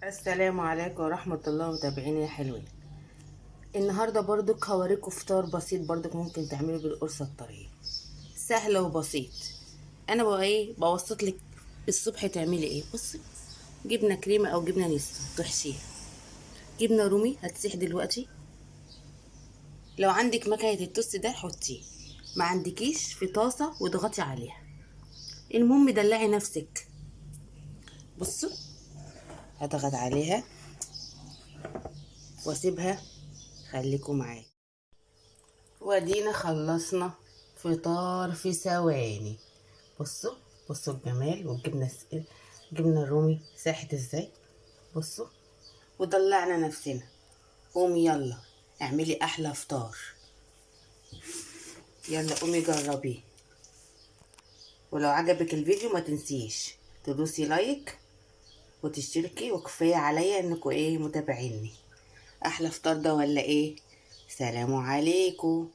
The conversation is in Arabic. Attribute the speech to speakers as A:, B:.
A: السلام عليكم ورحمة الله وتابعيني يا حلوين. النهاردة برضك هوريكم فطار بسيط برضك ممكن تعملوا بالقرصة الطرية، سهل وبسيط. انا بقى بوسط لك الصبح تعملي بصي، جبنة كريمة او جبنة نستو تحشيها، جبنة رومي هتسيح دلوقتي، لو عندك مكنة التوست ده حطيه، ما عندكيش في طاسة واضغطي عليها. المهم دلعي نفسك. بصوا، هضغط عليها واسيبها، خليكم معايا. وادينا خلصنا فطار في ثواني. بصوا، بصوا الجمال، والجبنه الجبنه الرومي ساحت ازاي. بصوا، وضلعنا نفسنا. قومي يلا اعملي احلى فطار، يلا قومي جربيه. ولو عجبك الفيديو ما تنسيش تدوسي لايك وتشتركي، وكفايه عليا انكم متابعيني. احلى فطار ده ولا ايه؟ سلام عليكم.